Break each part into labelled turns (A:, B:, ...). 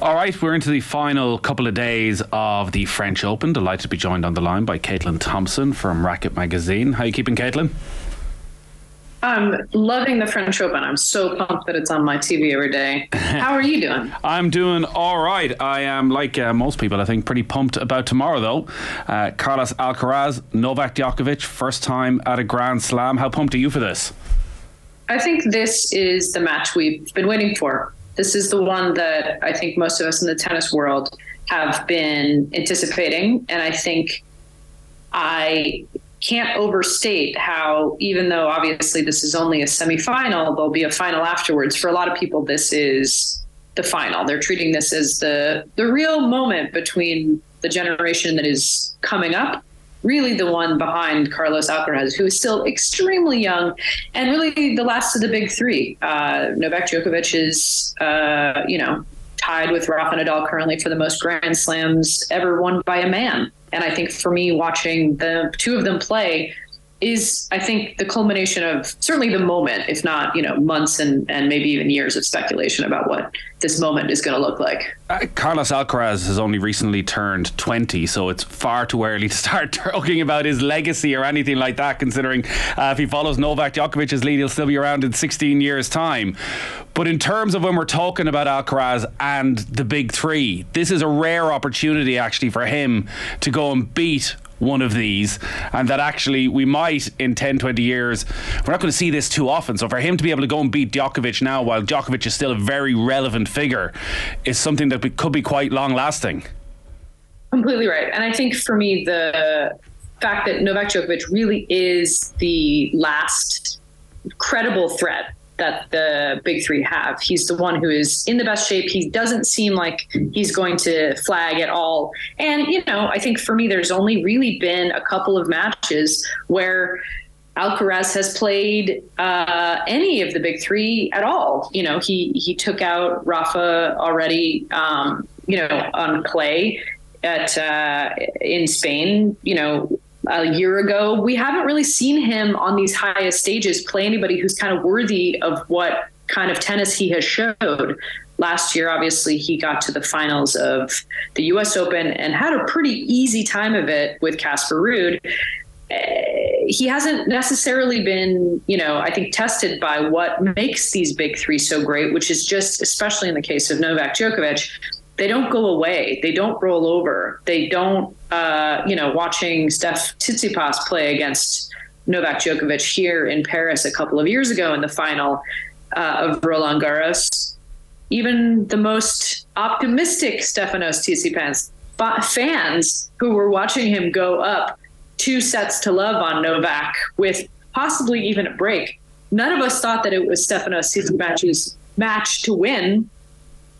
A: All right, we're into the final couple of days of the French Open. Delighted to be joined on the line by Thompson from Racquet magazine. How are you keeping, Caitlin?
B: I'm loving the French Open. I'm so pumped that it's on my TV every day. How are you doing?
A: I'm doing all right. I am, like most people, I think, pretty pumped about tomorrow, though. Carlos Alcaraz, Novak Djokovic, first time at a Grand Slam. How pumped are you for this?
B: I think this is the match we've been waiting for. This is the one that I think most of us in the tennis world have been anticipating. And I think I can't overstate how, even though obviously this is only a semifinal, there'll be a final afterwards. For a lot of people, this is the final. They're treating this as the real moment between the generation that is coming up, really the one behind Carlos Alcaraz, who is still extremely young, and really the last of the big three. Novak Djokovic is, tied with Rafa Nadal currently for the most Grand Slams ever won by a man. And I think for me, watching the two of them play is, I think, the culmination of certainly the moment, if not, months and maybe even years of speculation about what this moment is going to look like.
A: Carlos Alcaraz has only recently turned 20, so it's far too early to start talking about his legacy or anything like that, considering if he follows Novak Djokovic's lead, he'll still be around in 16 years' time. But in terms of when we're talking about Alcaraz and the big three, this is a rare opportunity actually for him to go and beat one of these, and that actually we might in 10-20 years, we're not going to see this too often. So for him to be able to go and beat Djokovic now while Djokovic is still a very relevant figure is something that could be quite long lasting.
B: Completely right. And I think for me, the fact that Novak Djokovic really is the last credible threat that the big three have. He's the one who is in the best shape. He doesn't seem like he's going to flag at all. And, I think for me, there's only really been a couple of matches where Alcaraz has played any of the big three at all. He took out Rafa already, on clay in Spain, a year ago. We haven't really seen him on these highest stages play anybody who's kind of worthy of what kind of tennis he has showed. Last year, obviously, he got to the finals of the US Open and had a pretty easy time of it with Casper Ruud. He hasn't necessarily been, I think, tested by what makes these big three so great, which is just, especially in the case of Novak Djokovic, they don't go away. They don't roll over. They don't, watching Steph Tsitsipas play against Novak Djokovic here in Paris a couple of years ago in the final of Roland Garros. Even the most optimistic Stefanos Tsitsipas fans who were watching him go up 2-0 on Novak with possibly even a break. None of us thought that it was Stefanos Tsitsipas's match to win,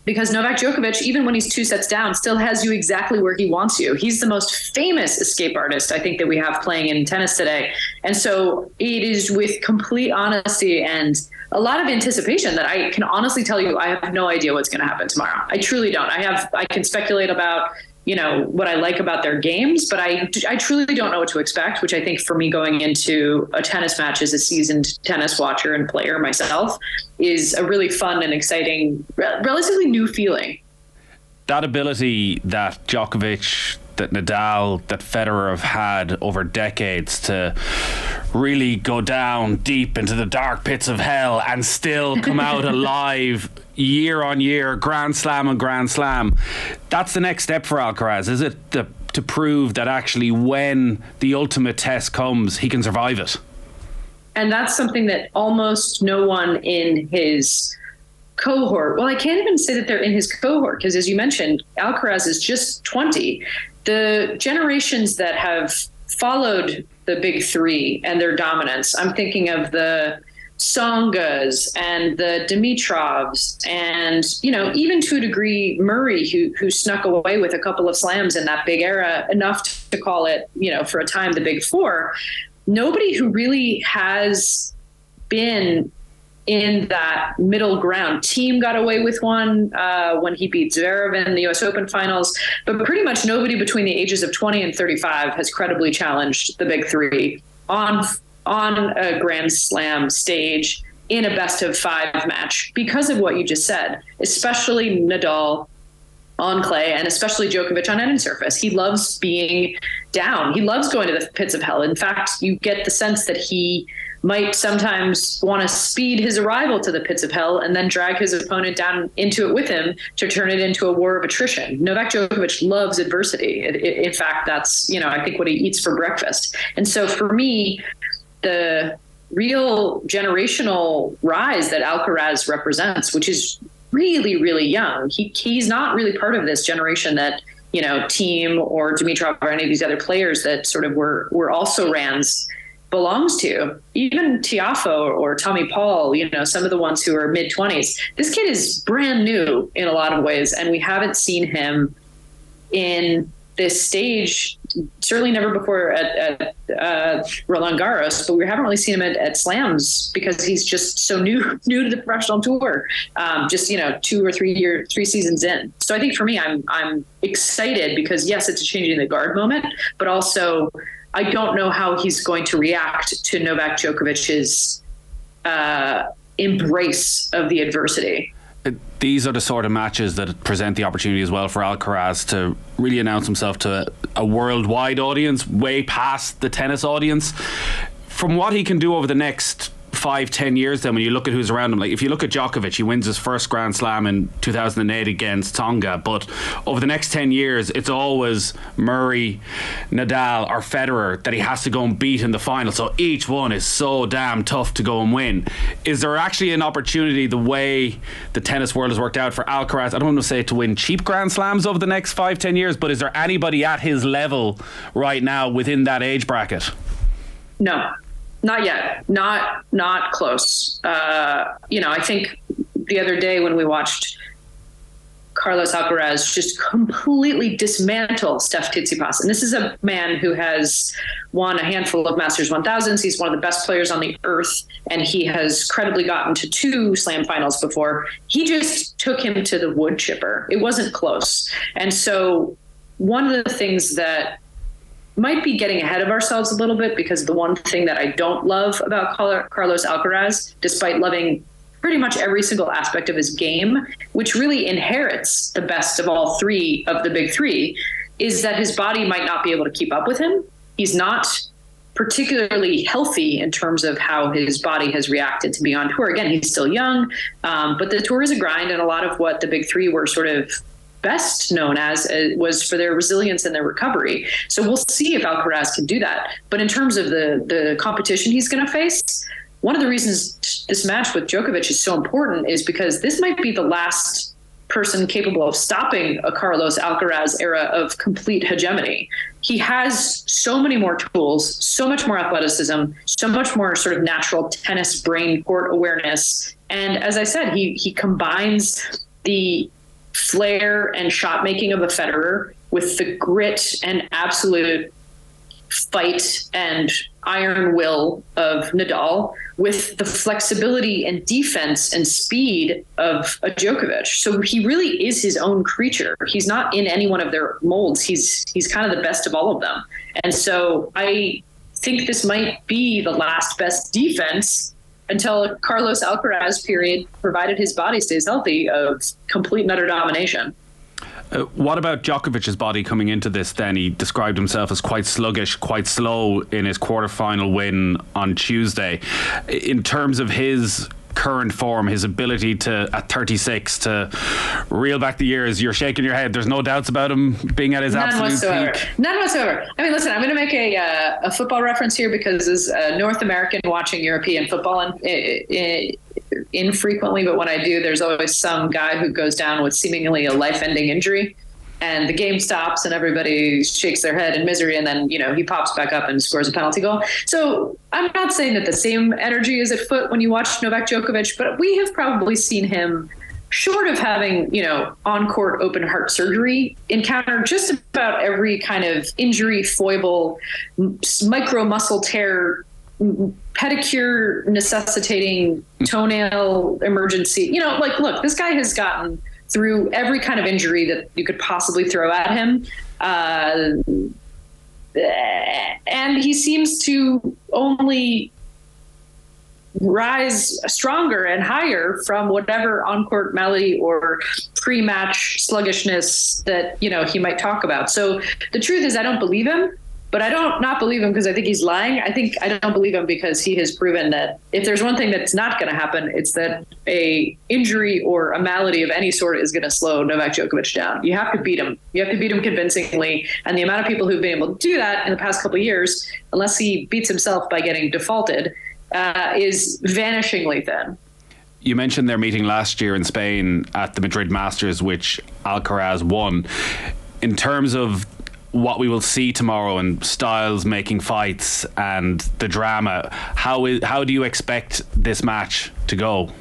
B: because Novak Djokovic, even when he's 2 sets down, still has you exactly where he wants you. He's the most famous escape artist, I think, that we have playing in tennis today. And so it is with complete honesty and a lot of anticipation that I can honestly tell you I have no idea what's going to happen tomorrow. I truly don't. I can speculate about what I like about their games, but I truly don't know what to expect, which I think for me going into a tennis match as a seasoned tennis watcher and player myself is a really fun and exciting, relatively new feeling.
A: That ability that Djokovic, that Nadal, that Federer have had over decades to really go down deep into the dark pits of hell and still come out alive year on year, Grand Slam on Grand Slam. That's the next step for Alcaraz, is it? To prove that actually when the ultimate test comes, he can survive it.
B: And that's something that almost no one in his cohort, well, I can't even say that they're in his cohort, because as you mentioned, Alcaraz is just 20. The generations that have followed the big three and their dominance, I'm thinking of the Tsongas and the Dimitrovs and, even to a degree, Murray, who snuck away with a couple of slams in that big era, enough to call it, for a time, the big four. Nobody who really has been in that middle ground. Team got away with one when he beat Zverev in the US Open finals, but pretty much nobody between the ages of 20 and 35 has credibly challenged the big three on a Grand Slam stage in a best of 5 match because of what you just said, especially Nadal, on clay, and especially Djokovic on any surface. He loves being down. He loves going to the pits of hell. In fact, you get the sense that he might sometimes want to speed his arrival to the pits of hell and then drag his opponent down into it with him to turn it into a war of attrition. Novak Djokovic loves adversity. In fact, that's, I think what he eats for breakfast. And so for me, the real generational rise that Alcaraz represents, which is really, really young, he's not really part of this generation that, Thiem or Dimitrov or any of these other players that sort of were also Rans belongs to. Even Tiafoe or Tommy Paul, some of the ones who are mid-20s. This kid is brand new in a lot of ways, and we haven't seen him in this stage, certainly never before at Roland Garros, but we haven't really seen him at slams because he's just so new to the professional tour, just 2 or 3 seasons in. So I think for me, I'm excited because yes, it's a changing the guard moment, but also I don't know how he's going to react to Novak Djokovic's embrace of the adversity.
A: These are the sort of matches that present the opportunity as well for Alcaraz to really announce himself to a worldwide audience, way past the tennis audience. From what he can do over the next 5-10 years, then when you look at who's around him, like if you look at Djokovic, he wins his first Grand Slam in 2008 against Tonga, but over the next 10 years it's always Murray, Nadal or Federer that he has to go and beat in the final, so each one is so damn tough to go and win. Is there actually an opportunity, the way the tennis world has worked out, for Alcaraz, I don't want to say to win cheap Grand Slams over the next 5-10 years, but is there anybody at his level right now within that age bracket?
B: No. Not yet. Not close. I think the other day when we watched Carlos Alcaraz just completely dismantle Steph Tsitsipas, and this is a man who has won a handful of Masters 1000s. He's one of the best players on the earth, and he has credibly gotten to 2 slam finals before. He just took him to the wood chipper. It wasn't close. And so one of the things that might be getting ahead of ourselves a little bit, because the one thing that I don't love about Carlos Alcaraz, despite loving pretty much every single aspect of his game, which really inherits the best of all 3 of the big 3, is that his body might not be able to keep up with him. He's not particularly healthy in terms of how his body has reacted to being on tour. Again, he's still young, but the tour is a grind, and a lot of what the big 3 were sort of best known as was for their resilience and their recovery. So we'll see if Alcaraz can do that. But in terms of the competition he's going to face, one of the reasons this match with Djokovic is so important is because this might be the last person capable of stopping a Carlos Alcaraz era of complete hegemony. He has so many more tools, so much more athleticism, so much more sort of natural tennis brain court awareness. And as I said, he combines the flair and shot making of a Federer with the grit and absolute fight and iron will of Nadal, with the flexibility and defense and speed of a Djokovic. So he really is his own creature. He's not in any one of their molds. He's kind of the best of all of them. And so I think this might be the last best defense until Carlos Alcaraz period, provided his body stays healthy, of complete and utter domination.
A: What about Djokovic's body coming into this then? He described himself as quite sluggish, quite slow in his quarterfinal win on Tuesday. In terms of his current form, his ability to, at 36, to reel back the years, you're shaking your head. There's no doubts about him being at his absolute peak.
B: None whatsoever. I mean, listen, I'm going to make a football reference here because as a North American watching European football, and infrequently, but when I do, there's always some guy who goes down with seemingly a life-ending injury, and the game stops and everybody shakes their head in misery, and then he pops back up and scores a penalty goal. So I'm not saying that the same energy is at foot when you watch Novak Djokovic, but we have probably seen him, short of having on-court open heart surgery, encounter just about every kind of injury, foible, micro muscle tear, pedicure necessitating toenail emergency. Look, this guy has gotten through every kind of injury that you could possibly throw at him. And he seems to only rise stronger and higher from whatever on-court malady or pre-match sluggishness that, he might talk about. So the truth is I don't believe him, but I don't not believe him because I think he's lying. I don't believe him because he has proven that if there's one thing that's not going to happen, it's that a injury or a malady of any sort is going to slow Novak Djokovic down. You have to beat him. You have to beat him convincingly. And the amount of people who've been able to do that in the past couple of years, unless he beats himself by getting defaulted, is vanishingly thin.
A: You mentioned their meeting last year in Spain at the Madrid Masters, which Alcaraz won. In terms of what we will see tomorrow and Styles making fights and the drama, how do you expect this match to go?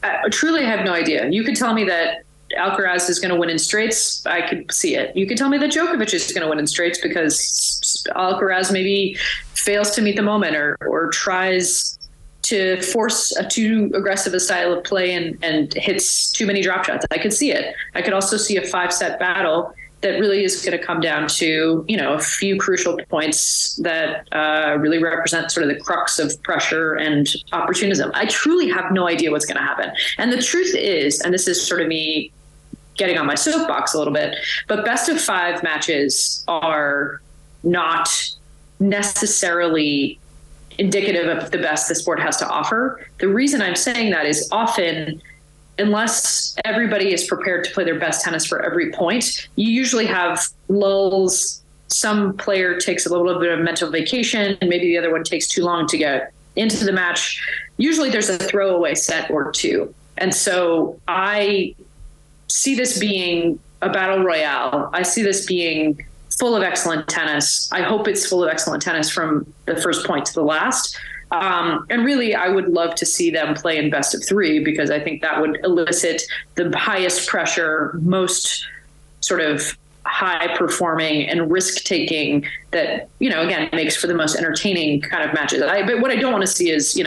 B: I truly have no idea. You could tell me that Alcaraz is going to win in straights. I could see it. You could tell me that Djokovic is going to win in straights because Alcaraz maybe fails to meet the moment or tries to force a too aggressive a style of play and hits too many drop shots. I could see it. I could also see a 5-set battle that really is going to come down to, a few crucial points that really represent sort of the crux of pressure and opportunism. I truly have no idea what's going to happen. And the truth is, and this is sort of me getting on my soapbox a little bit, but best of 5 matches are not necessarily indicative of the best the sport has to offer. The reason I'm saying that is often, unless everybody is prepared to play their best tennis for every point, you usually have lulls. Some player takes a little bit of mental vacation, and maybe the other one takes too long to get into the match. Usually there's a throwaway set or two. And so I see this being a battle royale. I see this being full of excellent tennis. I hope it's full of excellent tennis from the first point to the last. And really, I would love to see them play in best of 3 because I think that would elicit the highest pressure, most sort of high performing and risk taking that, again, makes for the most entertaining kind of matches. But what I don't want to see is,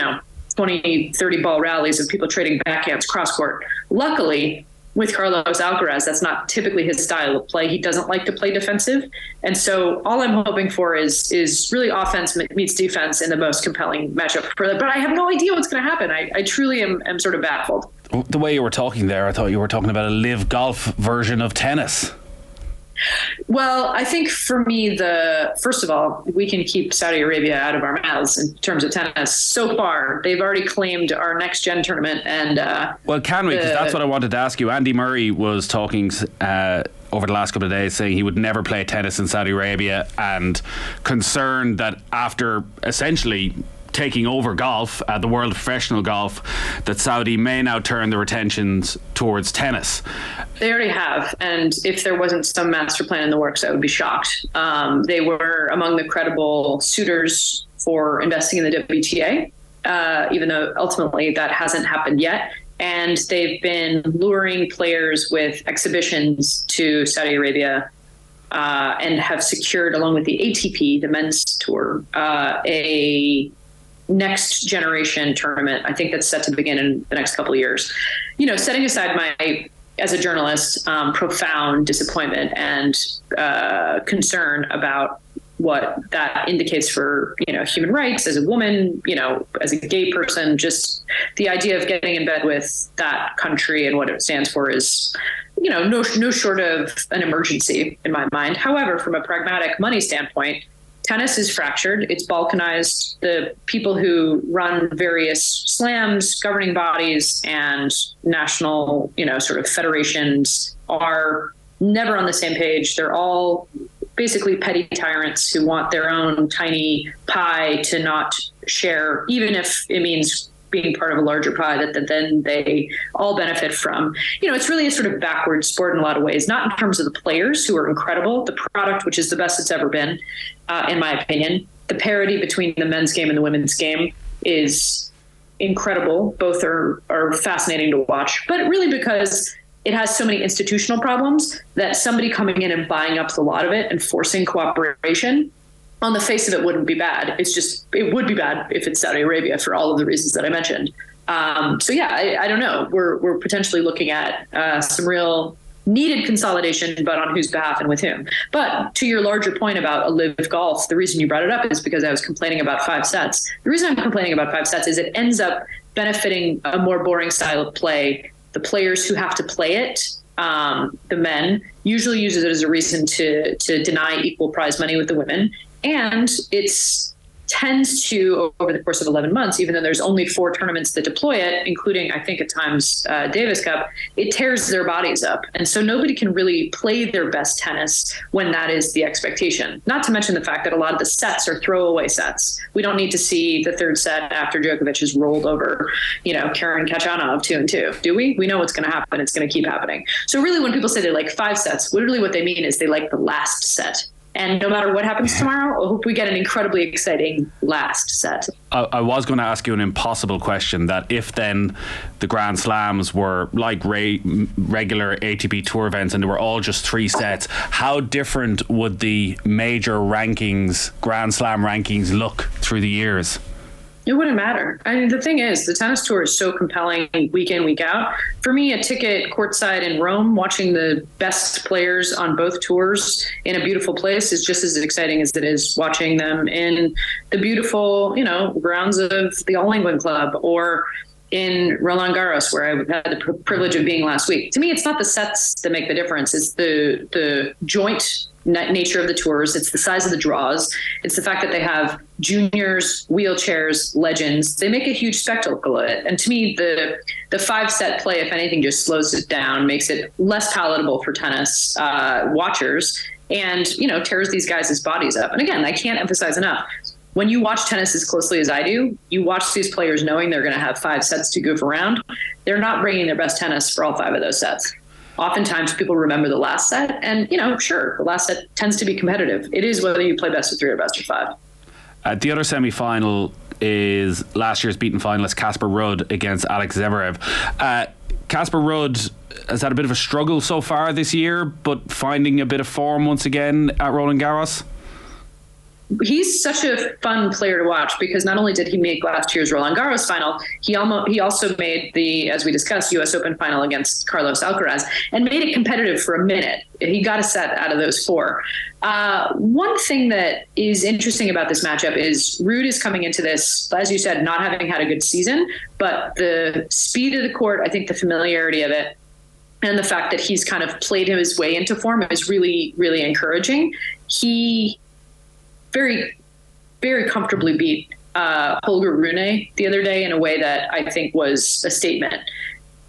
B: 20, 30 ball rallies of people trading backhands cross court. Luckily, with Carlos Alcaraz, that's not typically his style of play. He doesn't like to play defensive. And so all I'm hoping for is really offense meets defense in the most compelling matchup for that. But I have no idea what's going to happen. I truly am sort of baffled.
A: The way you were talking there, I thought you were talking about a live golf version of tennis.
B: Well, I think for me, first of all, we can keep Saudi Arabia out of our mouths in terms of tennis. So far, they've already claimed our next gen tournament. And
A: well, can we? Because that's what I wanted to ask you. Andy Murray was talking over the last couple of days, saying he would never play tennis in Saudi Arabia, and concerned that after essentially taking over golf, the world of professional golf, that Saudi may now turn their attentions towards tennis.
B: They already have, and if there wasn't some master plan in the works, I would be shocked. They were among the credible suitors for investing in the WTA, even though ultimately that hasn't happened yet. And they've been luring players with exhibitions to Saudi Arabia and have secured, along with the ATP, the men's tour, a next generation tournament. I think that's set to begin in the next couple of years. Setting aside my, as a journalist, profound disappointment and concern about what that indicates for, human rights as a woman, as a gay person, just the idea of getting in bed with that country and what it stands for is, no short of an emergency in my mind. However, from a pragmatic money standpoint, tennis is fractured. It's balkanized. The people who run various slams, governing bodies, and national, sort of federations are never on the same page. They're all basically petty tyrants who want their own tiny pie to not share, even if it means being part of a larger pie that then they all benefit from. It's really a sort of backward sport in a lot of ways, not in terms of the players who are incredible, the product, which is the best it's ever been, in my opinion. The parity between the men's game and the women's game is incredible. Both are fascinating to watch, but really because it has so many institutional problems that somebody coming in and buying up the lot of it and forcing cooperation, on the face of it, wouldn't be bad. It would be bad if it's Saudi Arabia for all of the reasons that I mentioned. I don't know. We're potentially looking at some real needed consolidation, but on whose behalf and with whom. But to your larger point about a live golf, the reason you brought it up is because I was complaining about 5 sets. The reason I'm complaining about 5 sets is it ends up benefiting a more boring style of play. The players who have to play it, the men, usually use it as a reason to deny equal prize money with the women. And it's tends to, over the course of 11 months, even though there's only 4 tournaments that deploy it, including, I think at times, Davis Cup, it tears their bodies up. And so nobody can really play their best tennis when that is the expectation. Not to mention the fact that a lot of the sets are throwaway sets. We don't need to see the 3rd set after Djokovic has rolled over, Karen Khachanov 2-2, do we? We know what's going to happen. It's going to keep happening. So really, when people say they like 5 sets, literally what they mean is they like the last set. And no matter what happens tomorrow, I hope we get an incredibly exciting last set.
A: I was going to ask you an impossible question, that if then the Grand Slams were like regular ATP Tour events and they were all just 3 sets, how different would the major rankings, Grand Slam rankings, look through the years?
B: It wouldn't matter. I mean, the thing is, the tennis tour is so compelling week in, week out. For me, a ticket courtside in Rome, watching the best players on both tours in a beautiful place is just as exciting as it is watching them in the beautiful, grounds of the All England Club or in Roland Garros, where I had the privilege of being last week. To me, it's not the sets that make the difference. It's the joint nature of the tours. It's the size of the draws. It's the fact that they have juniors, wheelchairs, legends. They make a huge spectacle of it. And to me, the 5-set play, if anything, just slows it down, makes it less palatable for tennis watchers, and tears these guys' bodies up. And again, I can't emphasize enough. When you watch tennis as closely as I do, you watch these players knowing they're going to have 5 sets to goof around. They're not bringing their best tennis for all 5 of those sets. Oftentimes people remember the last set, and sure, the last set tends to be competitive. It is whether you play best of 3 or best of 5.
A: The other semi-final is last year's beaten finalist Casper Ruud against Alex Zverev. Casper Ruud has had a bit of a struggle so far this year, but finding a bit of form once again at Roland Garros.
B: He's such a fun player to watch because not only did he make last year's Roland Garros final, he also made the, as we discussed, U.S. Open final against Carlos Alcaraz and made it competitive for a minute. He got a set out of those 4. One thing that is interesting about this matchup is Ruud is coming into this, as you said, not having had a good season, but the speed of the court, I think the familiarity of it, and the fact that he's kind of played his way into form is really, really encouraging. He very, very comfortably beat Holger Rune the other day in a way that I think was a statement.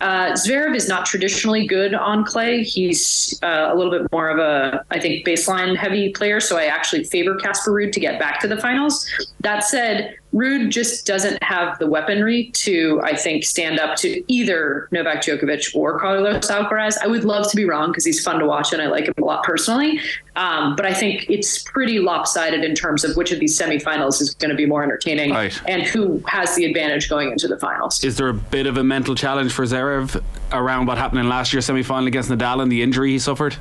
B: Zverev is not traditionally good on clay. He's a little bit more of a, I think, baseline heavy player. So I actually favor Casper Ruud to get back to the finals. That said, Ruud just doesn't have the weaponry to, I think, stand up to either Novak Djokovic or Carlos Alcaraz. I would love to be wrong because he's fun to watch and I like him a lot personally. But I think it's pretty lopsided in terms of which of these semifinals is going to be more entertaining and who has the advantage going into the finals.
A: Is there a bit of a mental challenge for Zverev around what happened in last year's semifinal against Nadal and the injury he suffered?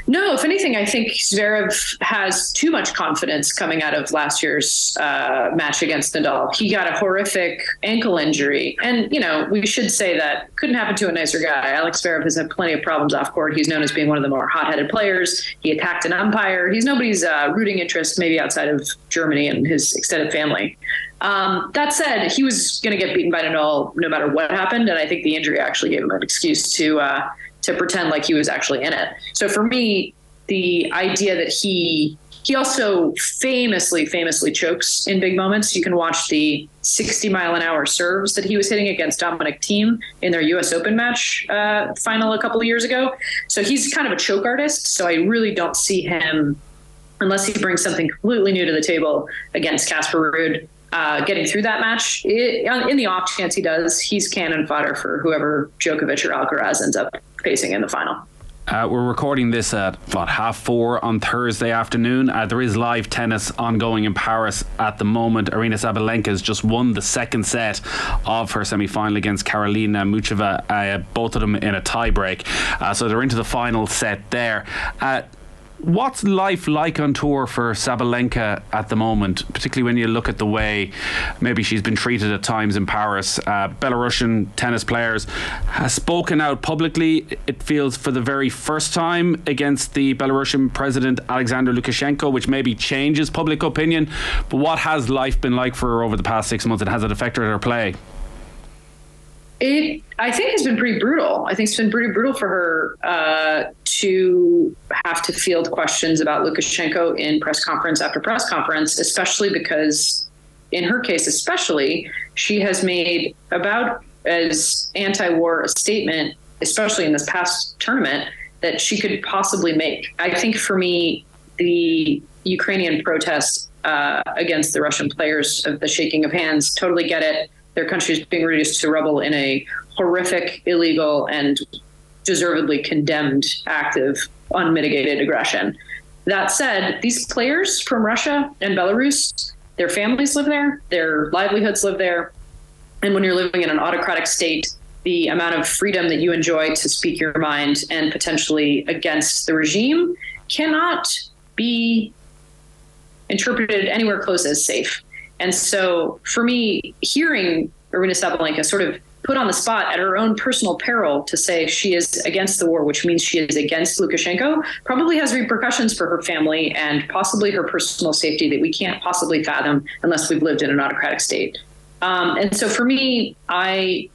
B: No, if anything, I think Zverev has too much confidence coming out of last year's match against Nadal. He got a horrific ankle injury. And, we should say that couldn't happen to a nicer guy. Alex Zverev has had plenty of problems off court. He's known as being one of the more hot-headed players. He attacked an umpire. He's nobody's rooting interest, maybe outside of Germany and his extended family. That said, he was going to get beaten by Nadal no matter what happened. And I think the injury actually gave him an excuse to pretend like he was actually in it. So for me, the idea that he also famously chokes in big moments. You can watch the 60-mile-an-hour serves that he was hitting against Dominic Thiem in their U.S. Open match final a couple of years ago. So he's kind of a choke artist. So I really don't see him, unless he brings something completely new to the table against Casper Ruud, getting through that match. In the off chance he does, he's cannon fodder for whoever Djokovic or Alcaraz ends up facing in the final.
A: We're recording this at 4:30 on Thursday afternoon. There is live tennis ongoing in Paris at the moment. Aryna Sabalenka has just won the second set of her semi-final against Karolina Muchova, both of them in a tie-break. So they're into the final set there. What's life like on tour for Sabalenka at the moment, particularly when you look at the way maybe she's been treated at times in Paris? Belarusian tennis players has spoken out publicly, it feels, for the very first time against the Belarusian president Alexander Lukashenko, which maybe changes public opinion. But what has life been like for her over the past 6 months, and has it affected her play?
B: I think has been pretty brutal. I think it's been pretty brutal for her to have to field questions about Lukashenko in press conference after press conference, especially because, in her case especially, she has made about as anti-war a statement, especially in this past tournament, that she could possibly make. I think for me, the Ukrainian protest against the Russian players of the shaking of hands, totally get it. Their country is being reduced to rubble in a horrific, illegal, and deservedly condemned act of unmitigated aggression. That said, these players from Russia and Belarus, their families live there, their livelihoods live there. And when you're living in an autocratic state, the amount of freedom that you enjoy to speak your mind and potentially against the regime cannot be interpreted anywhere close as safe. And so for me, hearing Aryna Sabalenka sort of put on the spot at her own personal peril to say she is against the war, which means she is against Lukashenko, probably has repercussions for her family and possibly her personal safety that we can't possibly fathom unless we've lived in an autocratic state. And so for me, I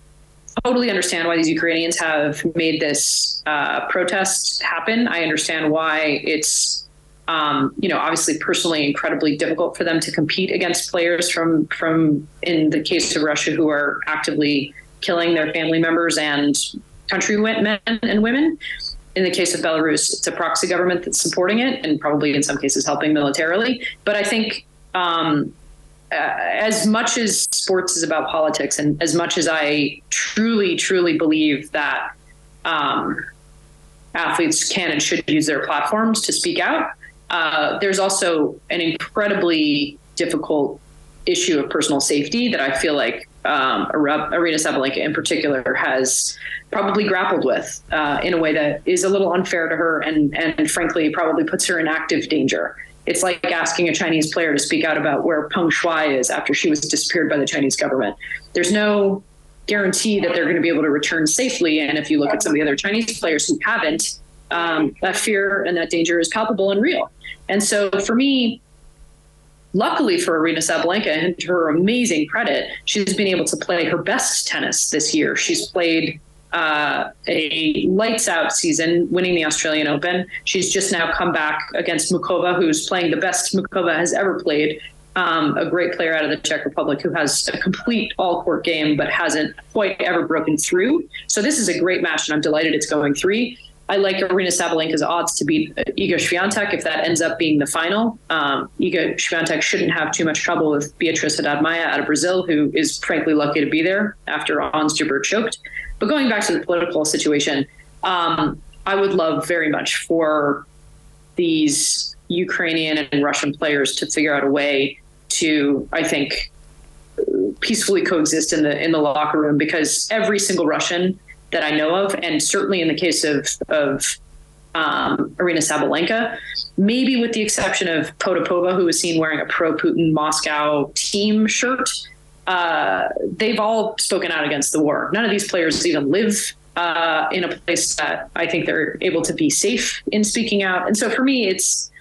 B: totally understand why these Ukrainians have made this protest happen. I understand why it's obviously personally incredibly difficult for them to compete against players from in the case of Russia, who are actively killing their family members and countrymen and women. In the case of Belarus, it's a proxy government that's supporting it and probably in some cases helping militarily. But I think as much as sports is about politics, and as much as I truly, truly believe that athletes can and should use their platforms to speak out, there's also an incredibly difficult issue of personal safety that I feel like Aryna Sabalenka in particular has probably grappled with in a way that is a little unfair to her and frankly probably puts her in active danger. It's like asking a Chinese player to speak out about where Peng Shuai is after she was disappeared by the Chinese government. There's no guarantee that they're going to be able to return safely. And if you look at some of the other Chinese players who haven't, that fear and that danger is palpable and real. And so for me, luckily for Aryna Sabalenka, and to her amazing credit, she's been able to play her best tennis this year. She's played a lights out season, winning the Australian Open. She's just now come back against Mukova, who's playing the best Mukova has ever played. A great player out of the Czech Republic who has a complete all-court game but hasn't quite ever broken through. So this is a great match, and I'm delighted it's going 3. I like Aryna Sabalenka's odds to beat Iga Swiatek if that ends up being the final. Iga Swiatek shouldn't have too much trouble with Beatriz Haddad-Maia out of Brazil, who is frankly lucky to be there after Ons Jabeur choked. But going back to the political situation, I would love very much for these Ukrainian and Russian players to figure out a way to, I think, peacefully coexist in the locker room, because every single Russian that I know of, and certainly in the case of Aryna Sabalenka, maybe with the exception of Potapova, who was seen wearing a pro-Putin Moscow team shirt, they've all spoken out against the war. None of these players even live in a place that I think they're able to be safe in speaking out. And so for me, it's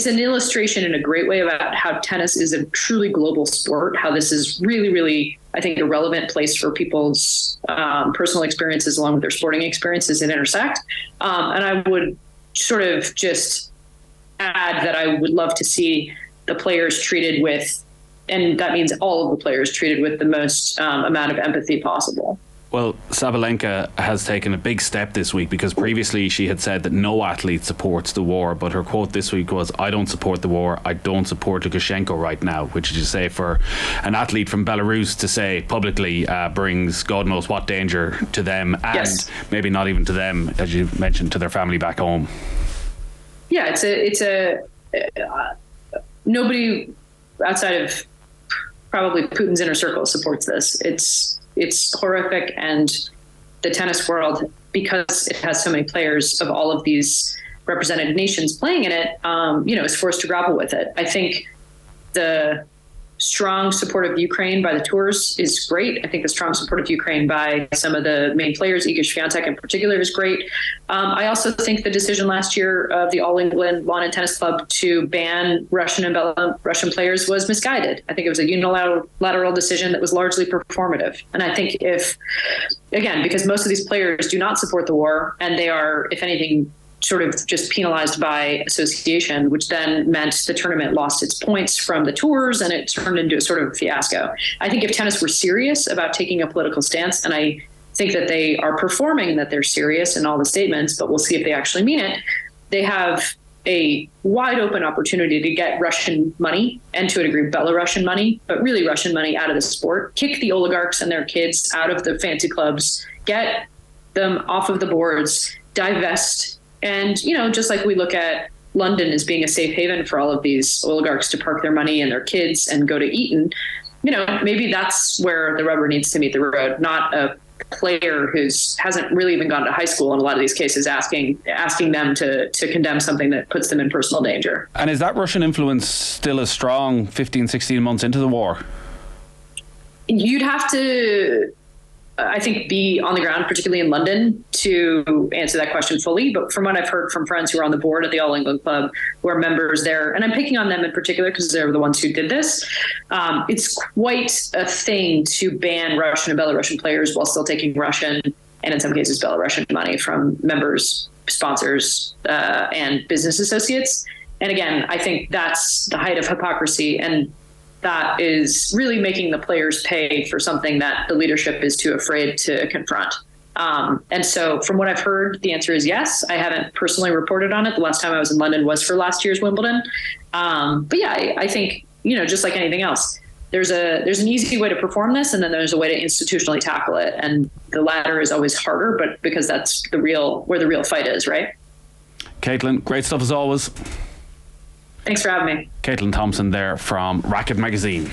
B: an illustration in a great way about how tennis is a truly global sport, how this is really, really, I think, a relevant place for people's personal experiences along with their sporting experiences and intersect. And I would sort of just add that I would love to see the players treated with, and that means all of the players treated with the most amount of empathy possible.
A: Well, Sabalenka has taken a big step this week, because previously she had said that no athlete supports the war, but her quote this week was, "I don't support the war, I don't support Lukashenko right now," which, as you say, for an athlete from Belarus to say publicly brings God knows what danger to them, and yes, maybe not even to them, as you mentioned, to their family back home.
B: Yeah, nobody outside of probably Putin's inner circle supports this. It's horrific, and the tennis world, because it has so many players of all of these represented nations playing in it, is forced to grapple with it. I think the strong support of Ukraine by the tours is great. I think the strong support of Ukraine by some of the main players, Iga Swiatek in particular, is great. I also think the decision last year of the All England Lawn and Tennis Club to ban Russian and Belarusian players was misguided. I think it was a unilateral decision that was largely performative. And I think because most of these players do not support the war, and they are, if anything, sort of just penalized by association, which then meant the tournament lost its points from the tours and it turned into a sort of fiasco. I think if tennis were serious about taking a political stance, and I think that they are performing that they're serious in all the statements, but we'll see if they actually mean it, they have a wide open opportunity to get Russian money and to a degree Belarusian money, but really Russian money out of the sport, kick the oligarchs and their kids out of the fancy clubs, get them off of the boards, divest. And, just like we look at London as being a safe haven for all of these oligarchs to park their money and their kids and go to Eton, maybe that's where the rubber needs to meet the road, not a player who hasn't really even gone to high school in a lot of these cases, asking them to condemn something that puts them in personal danger.
A: And is that Russian influence still as strong 15, 16 months into the war?
B: You'd have to, I think, be on the ground, particularly in London, to answer that question fully. But from what I've heard from friends who are on the board at the All England Club, who are members there, and I'm picking on them in particular because they're the ones who did this, it's quite a thing to ban Russian and Belarusian players while still taking Russian and in some cases Belarusian money from members, sponsors, and business associates. And again, I think that's the height of hypocrisy, and that is really making the players pay for something that the leadership is too afraid to confront. And so from what I've heard, the answer is yes. I haven't personally reported on it. The last time I was in London was for last year's Wimbledon. But yeah, I think, just like anything else, there's an easy way to perform this, and then there's a way to institutionally tackle it. And the latter is always harder, but because that's where the real fight is, right?
A: Caitlin, great stuff as always.
B: Thanks for having me.
A: Caitlin Thompson there from Racquet magazine.